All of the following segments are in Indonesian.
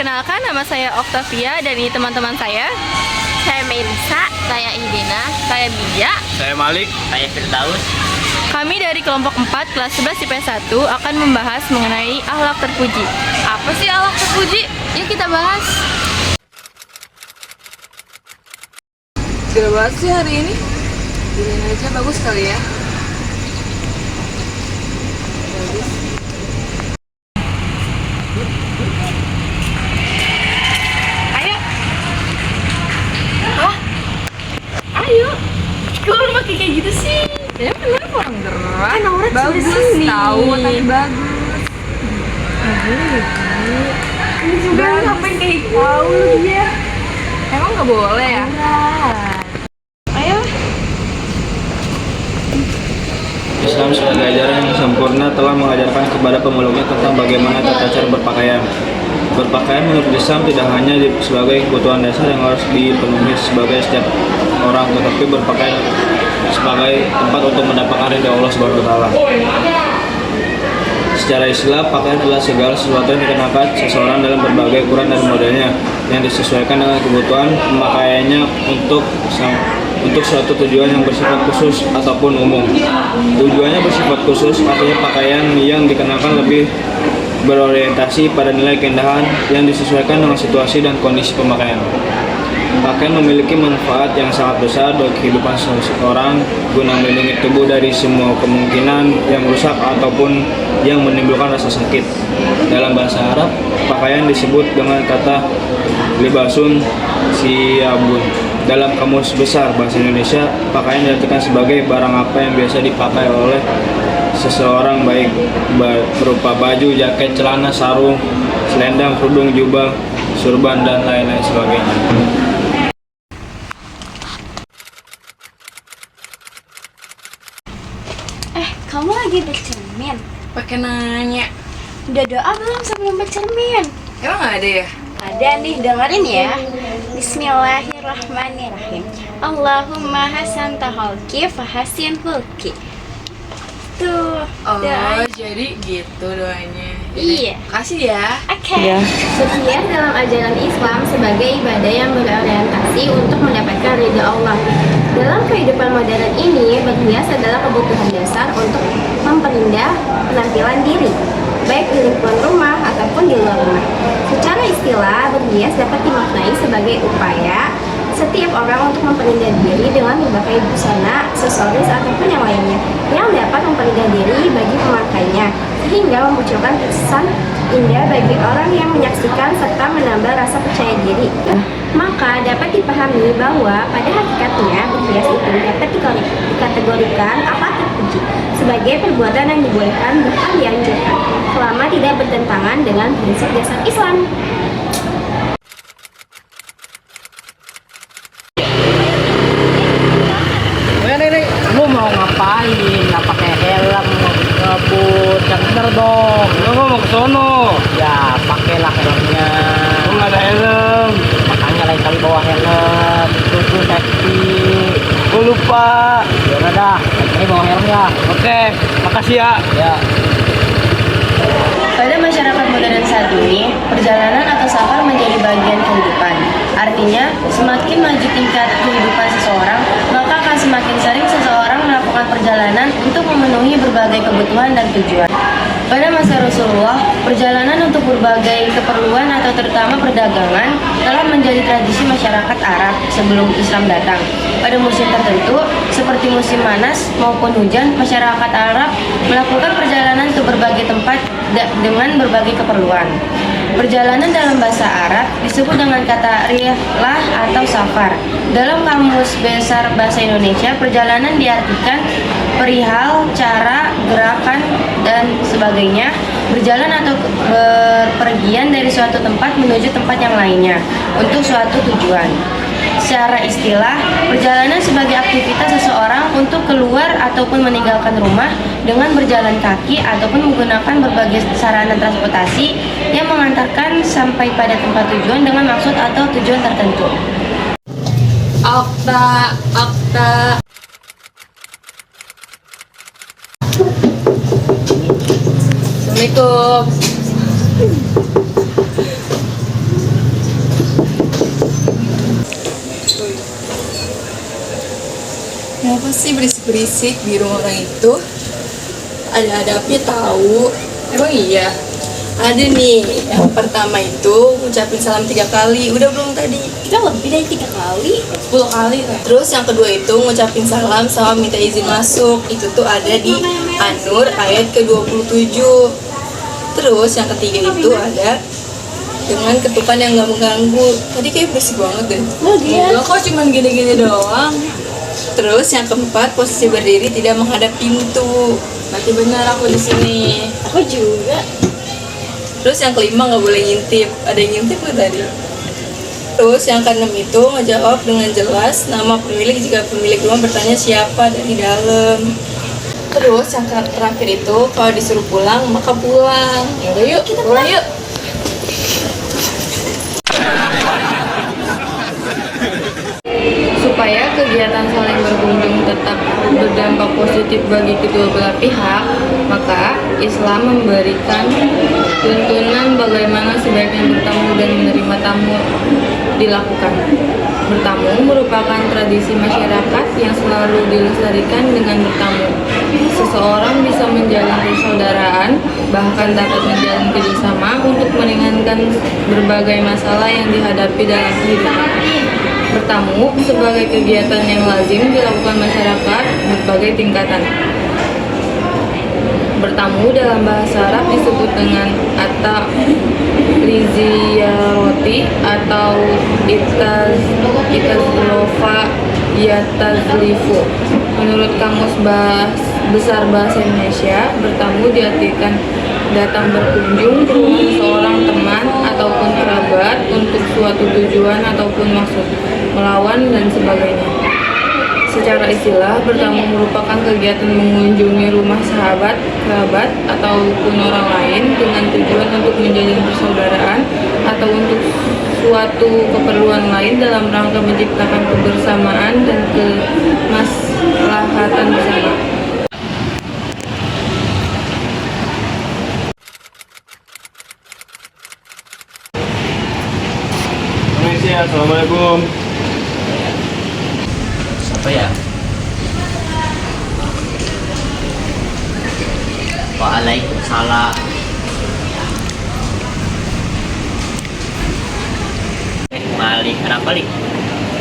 Perkenalkan, nama saya Oktavia dan ini teman-teman saya. Saya Melisa, saya Idina, Saya Bia. Saya Malik. Saya Firdaus. Kami dari kelompok 4 kelas 11 IPS 1 akan membahas mengenai akhlak terpuji. apa sih akhlak terpuji? Yuk kita bahas. Gak bahas sih hari ini. Gini aja bagus kali ya. Bagus. Ayo. Hah? Ayo. Kok lu pakai kayak gitu sih? Ya kenapa orang gerak? Kan Aura Bagus sudah sini. tahu tapi bagus. Ini juga ngapain kayak tahu dia. Emang nggak boleh ya? Ayo. Islam sebagai ajaran yang sempurna telah mengajarkan kepada pemeluknya tentang bagaimana tata cara berpakaian. Berpakaian menurut Islam tidak hanya sebagai kebutuhan dasar yang harus dipenuhi sebagai setiap orang, tetapi berpakaian sebagai tempat untuk mendapatkan ridha Allah Subhanahu wa taala. Secara Islam, pakaian adalah segala sesuatu yang dikenakan seseorang dalam berbagai ukuran dan modelnya yang disesuaikan dengan kebutuhan pemakaiannya untuk suatu tujuan yang bersifat khusus ataupun umum. Tujuannya bersifat khusus artinya pakaian yang dikenakan lebih berorientasi pada nilai keindahan yang disesuaikan dengan situasi dan kondisi pemakaian. Pakaian memiliki manfaat yang sangat besar bagi kehidupan seseorang guna melindungi tubuh dari semua kemungkinan yang rusak ataupun yang menimbulkan rasa sakit. Dalam bahasa Arab, pakaian disebut dengan kata libasun siyabun. Dalam Kamus Besar Bahasa Indonesia, pakaian diartikan sebagai barang apa yang biasa dipakai oleh seseorang, baik berupa baju, jaket, celana, sarung, selendang, kerudung, jubah, surban, dan lain-lain sebagainya. Kamu lagi bercermin? Pakai nanya. Udah doa belum sebelum bercermin? Emang nggak ada ya? Ada nih, dengerin ya. Bismillahirrahmanirrahim. Allahumma hasan taholki fahasin hulki. Tuh. Oh, doa. jadi gitu doanya. Iya. Kasih ya. Oke. Berhias dalam ajaran Islam sebagai ibadah yang berorientasi untuk mendapatkan ridha Allah. Dalam kehidupan modern ini, berhias adalah kebutuhan dasar untuk memperindah penampilan diri, baik di lingkungan rumah ataupun di luar rumah. Secara istilah, berhias dapat dimaknai sebagai upaya setiap orang untuk memperindah diri dengan berbagai busana, aksesoris ataupun yang lainnya yang dapat memperindah diri bagi pemakainya, sehingga memunculkan kesan indah bagi orang yang menyaksikan serta menambah rasa percaya diri. Maka dapat dipahami bahwa pada hakikatnya berhias itu dapat dikategorikan akhlak terpuji sebagai perbuatan yang dibolehkan bahkan dianjurkan selama tidak bertentangan dengan prinsip dasar Islam. Lu mau ngapain? Nggak pakai helm, ngebut, yang bener dong. Lu mau ke sono? Ya, pakailah helmnya. Lu nggak ada helm. Makanya lain kali bawa helm. Itu safety. Gua lupa. Ya udah dah, lain kali bawa helm ya. Oke, makasih ya. Ya. Pada masyarakat modern saat ini, perjalanan atau safar menjadi bagian kehidupan. Artinya, semakin maju tingkat kehidupan seseorang, maka akan semakin sering seseorang melakukan perjalanan untuk memenuhi berbagai kebutuhan dan tujuan. Pada masa Rasulullah, perjalanan untuk berbagai keperluan atau terutama perdagangan telah menjadi tradisi masyarakat Arab sebelum Islam datang. Pada musim tertentu, seperti musim panas maupun hujan, masyarakat Arab melakukan perjalanan ke berbagai tempat dengan berbagai keperluan. Perjalanan dalam bahasa Arab disebut dengan kata rihlah atau safar. Dalam Kamus Besar Bahasa Indonesia, perjalanan diartikan perihal, cara, gerakan, dan sebagainya, berjalan atau berpergian dari suatu tempat menuju tempat yang lainnya untuk suatu tujuan. Secara istilah, perjalanan sebagai aktivitas seseorang untuk keluar ataupun meninggalkan rumah dengan berjalan kaki ataupun menggunakan berbagai sarana transportasi yang mengantarkan sampai pada tempat tujuan dengan maksud atau tujuan tertentu. Okta. Assalamualaikum. sih berisik-berisik di rumah orang itu? Ada adabnya tahu. Emang iya? Ada nih, yang pertama itu ngucapin salam 3 kali. Udah belum tadi? Kita lebih dari 3 kali. 10 kali kan? Terus yang kedua itu ngucapin salam sama minta izin masuk. Itu tuh ada di An-Nur ayat ke-27. Terus yang ketiga itu ada dengan ketukan yang gak mengganggu. Tadi kayak berisik banget deh. Enggak kok, cuman gini-gini doang. Terus yang keempat, posisi berdiri tidak menghadap pintu. Berarti benar aku di sini. Aku juga. Terus yang kelima nggak boleh ngintip. Ada yang ngintip nggak tadi? Terus yang keenam itu ngejawab dengan jelas nama pemilik jika pemilik rumah bertanya siapa dari dalam. Terus yang terakhir itu kalau disuruh pulang maka pulang. Yaudah yuk, kita pulang yuk. Supaya kegiatan saling berkunjung tetap berdampak positif bagi kedua belah pihak, maka Islam memberikan tuntunan bagaimana sebaiknya bertamu dan menerima tamu dilakukan. Bertamu merupakan tradisi masyarakat yang selalu dilestarikan dengan bertamu. Seseorang bisa menjalin persaudaraan, bahkan dapat menjalin kerjasama untuk meringankan berbagai masalah yang dihadapi dalam kehidupan. Bertamu sebagai kegiatan yang lazim dilakukan masyarakat berbagai tingkatan. Bertamu dalam bahasa Arab disebut dengan at-taziyaroti atau itazlofa yatazlifu. Menurut Kamus Besar Bahasa Indonesia, bertamu diartikan datang berkunjung ke rumah seorang teman ataupun kerabat untuk suatu tujuan ataupun maksud, melawan dan sebagainya. Secara istilah, bertamu merupakan kegiatan mengunjungi rumah sahabat, kerabat, ataupun orang lain dengan tujuan untuk menjalin persaudaraan atau untuk suatu keperluan lain dalam rangka menciptakan kebersamaan dan kemaslahatan bersama. Assalamualaikum. Siapa ya? Waalaikumsalam. Malik, kenapa Lik?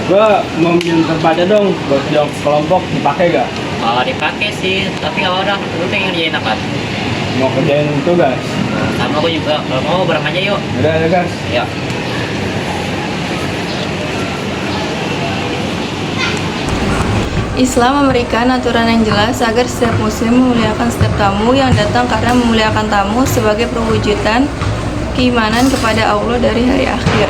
Gua mau minjem tempatnya dong buat jam kelompok, dipakai gak? Kalau dipakai sih, tapi kalau udah, lu pengen ngerjain apa? Mau kerjain tugas. Sama aku juga, kalau mau bareng aja yuk. Udah gas. Yuk. Islam memberikan aturan yang jelas agar setiap muslim memuliakan setiap tamu yang datang karena memuliakan tamu sebagai perwujudan keimanan kepada Allah dari hari akhir.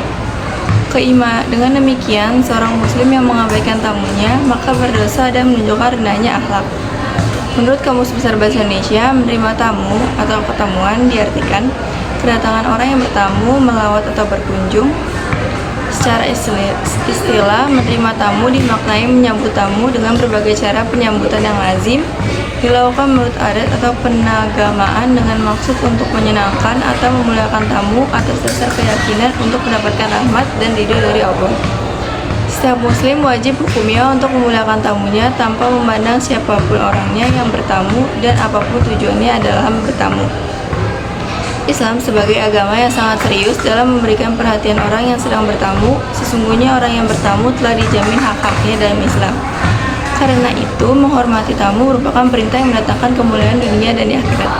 Dengan demikian, seorang muslim yang mengabaikan tamunya maka berdosa dan menunjukkan rendahnya akhlak. Menurut Kamus Besar Bahasa Indonesia, menerima tamu atau pertemuan diartikan kedatangan orang yang bertamu, melawat atau berkunjung. Secara istilah, menerima tamu dimaknai menyambut tamu dengan berbagai cara penyambutan yang lazim, dilakukan menurut adat atau penagamaan dengan maksud untuk menyenangkan atau memuliakan tamu atas dasar keyakinan untuk mendapatkan rahmat dan ridho dari Allah. Setiap muslim wajib hukumnya untuk memuliakan tamunya tanpa memandang siapapun orangnya yang bertamu dan apapun tujuannya adalah bertamu. Islam sebagai agama yang sangat serius dalam memberikan perhatian orang yang sedang bertamu. Sesungguhnya orang yang bertamu telah dijamin hak-haknya dalam Islam. Karena itu, menghormati tamu merupakan perintah yang mendatangkan kemuliaan dunia dan di akhirat.